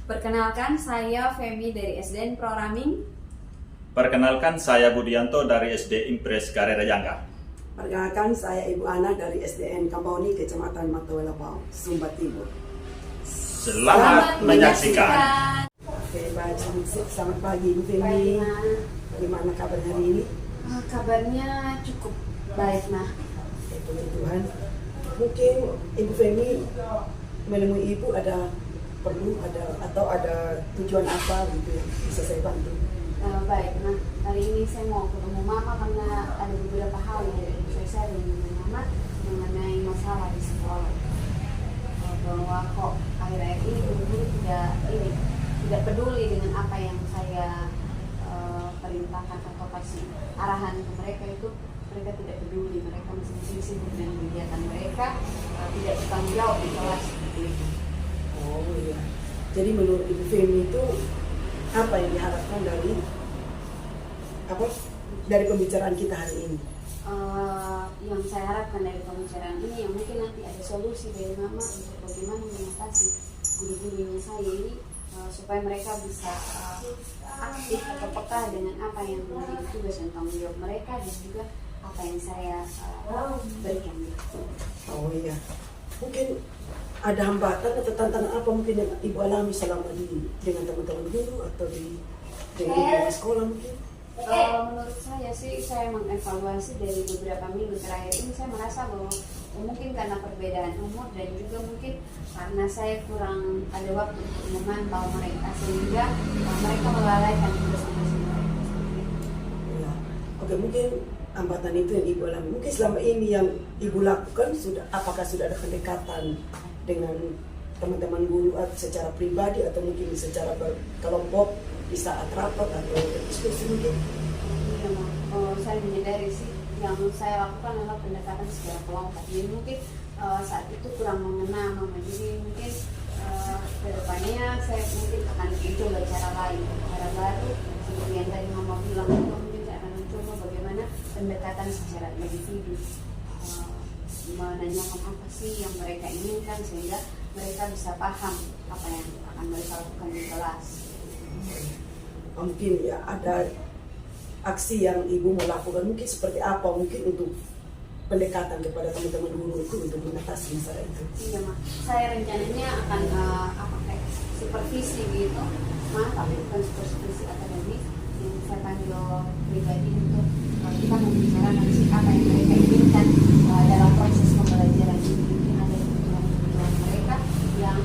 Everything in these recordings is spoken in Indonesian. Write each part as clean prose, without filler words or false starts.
Perkenalkan, saya Femi dari SDN Programming. Perkenalkan, saya Budianto dari SD Impres Karerajangga. Perkenalkan, saya Ibu Ana dari SDN Kampauni, Kecamatan Matawelabau, Sumba Timur. Selamat menyaksikan. Oke, baik. Selamat pagi Ibu Femi. Bagaimana kabar hari ini? Kabarnya cukup baik, nah. Puji Tuhan. Mungkin Ibu Femi menemui Ibu ada tujuan apa gitu yang bisa saya bantu? Baik, nah hari ini saya mau ketemu Mama karena ada beberapa hal yang saya share dengan Mama mengenai masalah di sekolah. Bahwa kok akhir-akhir ini guru-guru tidak peduli dengan apa yang saya perintahkan atau kasih arahan ke mereka itu. Mereka tidak peduli, mereka masing-masing sibuk dengan kegiatan mereka, tidak bertanggung jawab di kelas seperti itu. Oh iya. Jadi menurut Ibu Femi itu apa yang diharapkan dari pembicaraan kita hari ini? Yang saya harapkan dari pembicaraan ini yang mungkin nanti ada solusi dari Mama untuk bagaimana mengatasi guru-gurunya saya ini supaya mereka bisa aktif atau peka dengan apa yang menjadi tugas dan tanggung jawab mereka dan juga apa yang saya berikan. Oh iya. Mungkin ada hambatan atau tantangan apa mungkin yang Ibu alami selama dengan teman-teman guru atau dengan sekolah mungkin? Menurut saya sih, saya mengevaluasi dari beberapa minggu terakhir ini, saya merasa bahwa mungkin karena perbedaan umur dan juga mungkin karena saya kurang ada waktu untuk memantau mereka sehingga mereka melalaikan tugas-tugas mereka. Ya. Oke, mungkin hambatan itu yang Ibu alami. Mungkin selama ini yang Ibu lakukan apakah sudah ada pendekatan dengan teman-teman guru secara pribadi atau mungkin secara kelompok di saat rapat atau diskusi mungkin? Iya, saya menyadari sih yang saya lakukan adalah pendekatan secara kelompok. Jadi mungkin saat itu kurang mengena Mama. Jadi mungkin kedepannya saya mungkin akan coba cara lain, cara baru seperti yang tadi Mama bilang. Mungkin saya akan mencoba bagaimana pendekatan secara individu, menanyakan apa sih yang mereka inginkan sehingga mereka bisa paham apa yang akan mereka lakukan di kelas. Mungkin ya ada aksi yang Ibu mau lakukan mungkin seperti apa mungkin untuk pendekatan kepada teman-teman guru itu untuk mengatasi masalah itu. Iya, Ma. Saya rencananya akan kayak supervisi gitu, tapi bukan supervisi akademis. Yang saya panggil pribadi untuk kita membicarakan apa yang mereka inginkan dalam proses pembelajaran ini. Mungkin ada kebutuhan mereka yang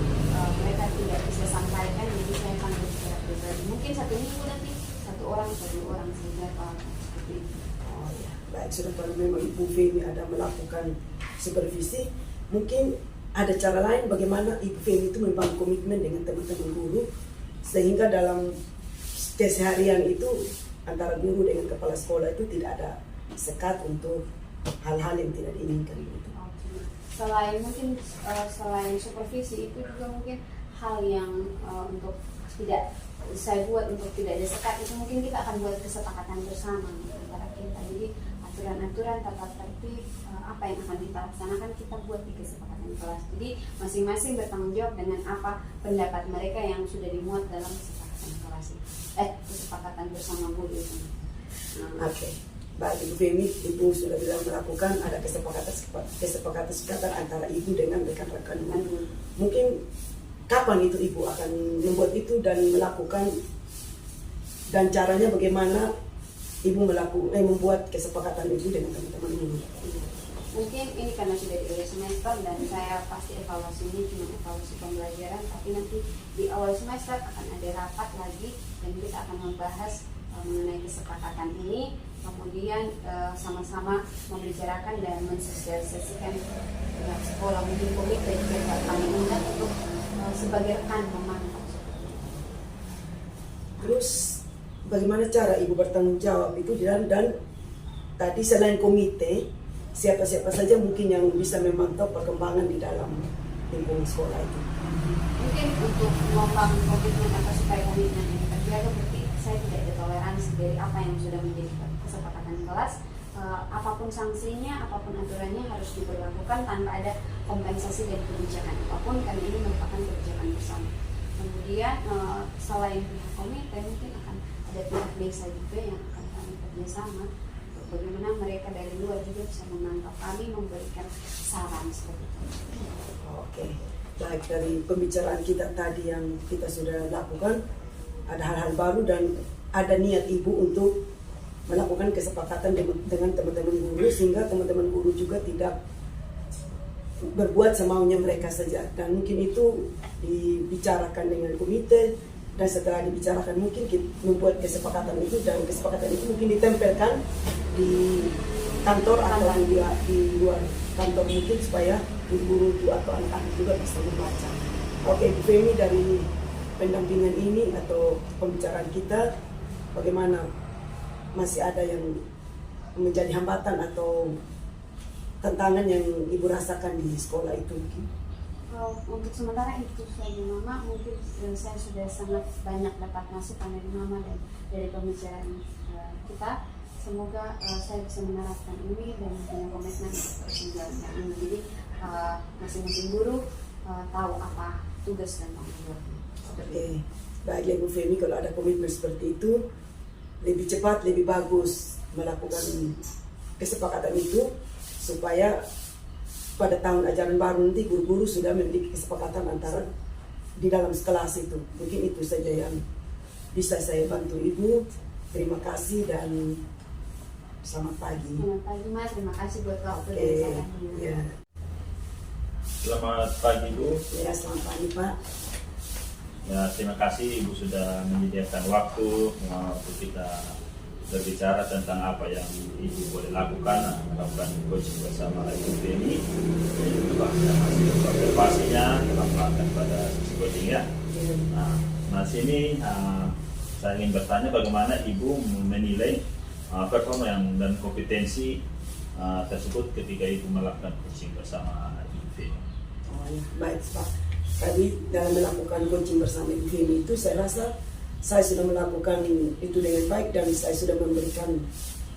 mereka tidak bisa sampaikan, jadi saya panggil secara pribadi. Mungkin satu minggu nanti satu orang sehingga seperti itu. Oh ya, baik, sudah kalau memang Ibu Femi ada melakukan supervisi, mungkin ada cara lain bagaimana Ibu Femi itu membangun komitmen dengan teman-teman guru sehingga dalam keseharian itu antara guru dengan kepala sekolah itu tidak ada sekat untuk hal-hal yang tidak diinginkan gitu. Selain supervisi itu juga mungkin hal yang untuk tidak saya buat untuk tidak ada sekat itu mungkin kita akan buat kesepakatan bersama antara kita. Jadi aturan-aturan tata tertib apa yang akan kita laksanakan kita buat di kesepakatan kelas. Jadi masing-masing bertanggung jawab dengan apa pendapat mereka yang sudah dimuat dalam kesepakatan kelas. Kesepakatan bersama guru itu. Oke. Baik Ibu Femi, Ibu sudah bilang melakukan ada kesepakatan antara Ibu dengan rekan-rekan guru. Mungkin kapan itu Ibu akan membuat itu dan melakukan dan caranya bagaimana Ibu membuat kesepakatan itu dengan teman-teman guru? Mungkin ini karena sudah di awal semester dan saya pasti evaluasi ini cuma evaluasi pembelajaran, tapi nanti di awal semester akan ada rapat lagi dan kita akan membahas mengenai kesepakatan ini, kemudian sama-sama membicarakan dan mensosialisasikan dengan sekolah, mungkin komite juga kami undang untuk sebagai rekan memantau. Terus bagaimana cara Ibu bertanggung jawab itu dan tadi selain komite siapa-siapa saja mungkin yang bisa memantau perkembangan di dalam lingkungan sekolah itu? Mungkin untuk membangun komitmen atau supaya komitmen ini terjaga, berarti saya tidak ada toleransi dari apa yang sudah menjadi kesepakatan kelas. Apapun sanksinya, apapun aturannya harus diberlakukan tanpa ada kompensasi dari kebijakan apapun, karena ini merupakan kebijakan bersama. Kemudian selain pihak komite mungkin akan ada pihak desa juga yang akan kami kerjasama untuk bagaimana mereka dari luar juga bisa memantau kami, memberikan saran seperti itu. Oke, baik, dari pembicaraan kita tadi yang kita sudah lakukan, ada hal-hal baru dan ada niat ibu untuk melakukan kesepakatan dengan teman-teman guru sehingga teman-teman guru juga tidak berbuat semaunya mereka saja, dan mungkin itu dibicarakan dengan komite dan setelah dibicarakan mungkin kita membuat kesepakatan itu, dan kesepakatan itu mungkin ditempelkan di kantor atau di luar kantor mungkin supaya guru itu atau anak-anak juga bisa membaca. Oke, Bu Femi, dari pendampingan ini atau pembicaraan kita, bagaimana masih ada yang menjadi hambatan atau tantangan yang ibu rasakan di sekolah itu mungkin? Untuk sementara itu saja Mama, mungkin saya sudah sangat banyak dapat masukan dari Mama dan dari pembicaraan kita. Semoga saya bisa menerapkan ini dan punya komitmen untuk menjalankan ini. Jadi masing-masing guru tahu apa tugas dan tanggung jawabnya. Oke, baik ya Bu Femi, kalau ada komitmen seperti itu, lebih cepat, lebih bagus melakukan kesepakatan itu supaya pada tahun ajaran baru nanti guru-guru sudah memiliki kesepakatan antara di dalam kelas itu. Mungkin itu saja yang bisa saya bantu Ibu. Terima kasih dan selamat pagi. Selamat pagi Mas, terima kasih buat waktu dan saya. Ya. Selamat pagi Bu. Ya, selamat pagi Pak. Ya, terima kasih Ibu sudah menyediakan waktu untuk kita berbicara tentang apa yang Ibu boleh lakukan coaching bersama Ibu Femi. Itu bahkan masih observasinya dalam melakukan pada sesi coaching ya. Nah sini saya ingin bertanya bagaimana Ibu menilai performa dan kompetensi tersebut ketika Ibu melakukan coaching bersama Ibu Femi. Oh ya, baik Pak. Tadi dalam melakukan coaching bersama Ibu Femi itu saya rasa saya sudah melakukan itu dengan baik dan saya sudah memberikan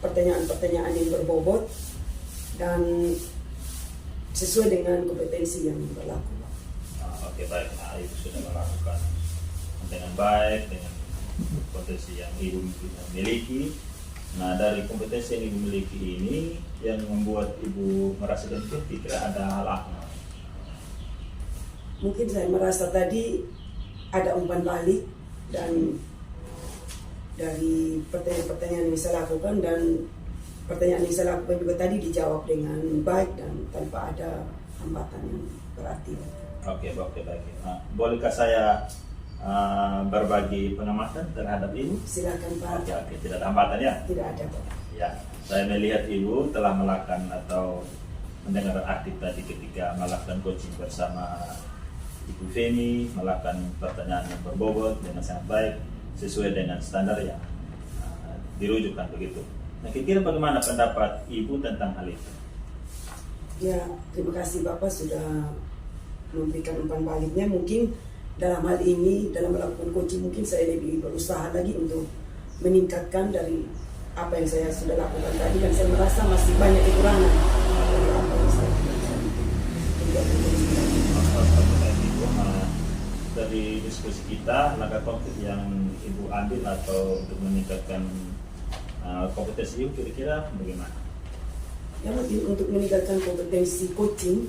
pertanyaan-pertanyaan yang berbobot dan sesuai dengan kompetensi yang berlaku. Oke, baik. Nah, Ibu sudah melakukan dengan baik dengan kompetensi yang Ibu miliki. Nah, dari kompetensi yang Ibu miliki ini yang membuat Ibu merasa demikian, kira ada hal apa? Mungkin saya merasa tadi ada umpan balik dan dari pertanyaan-pertanyaan yang saya lakukan, dan pertanyaan yang saya lakukan juga tadi dijawab dengan baik dan tanpa ada hambatan yang berarti. Oke, baik. Nah, bolehkah saya berbagi pengamatan terhadap Ibu? Silakan Pak. Oke, tidak ada hambatan ya? Tidak ada Pak. Ya, saya melihat Ibu telah melakukan atau mendengar aktif tadi ketika melakukan coaching bersama Ibu Femi, melakukan pertanyaan yang berbobot dengan sangat baik sesuai dengan standar yang dirujukkan begitu. Nah, kira-kira bagaimana pendapat Ibu tentang hal itu? Ya, terima kasih Bapak sudah memberikan umpan baliknya. Mungkin dalam hal ini, dalam melakukan coaching, mungkin saya lebih berusaha lagi untuk meningkatkan dari apa yang saya sudah lakukan tadi, dan saya merasa masih banyak kekurangan dari apa yang saya lakukan. Dari diskusi kita, langkah konkret yang Ibu ambil atau untuk meningkatkan kompetensi Ibu kira-kira bagaimana? Ya, mungkin untuk meningkatkan kompetensi coaching,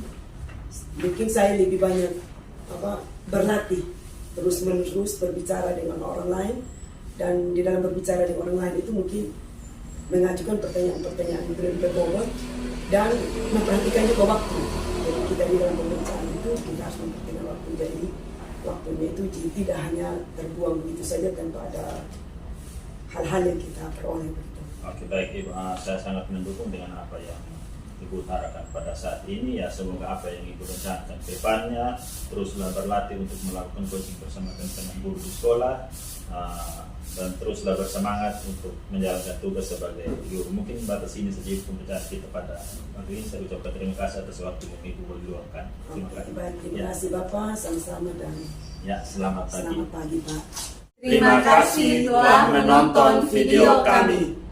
mungkin saya lebih banyak berlatih terus-menerus berbicara dengan orang lain, dan di dalam berbicara dengan orang lain itu mungkin mengajukan pertanyaan-pertanyaan yang berbobot dan memperhatikan juga waktu. Jadi kita di dalam pembicaraan itu kita harus memperhatikan waktu, jadi waktunya itu tidak hanya terbuang begitu saja tanpa ada hal-hal yang kita peroleh begitu. Oke, baik Ibu, saya sangat mendukung dengan apa yang Ibu utarakan pada saat ini. Ya, semoga apa yang Ibu rencanakan ke depannya, teruslah berlatih untuk melakukan coaching bersama teman-teman guru di sekolah, dan teruslah bersemangat untuk menjalankan tugas sebagai guru. Mungkin batas ini saja pembicaraan kita pada hari ini. Saya ucapkan terima kasih atas waktu yang Ibu luangkan. Terima kasih. Baik, terima kasih Bapak, sama-sama, dan ya, selamat pagi. Selamat pagi Pak. Terima kasih telah menonton video kami.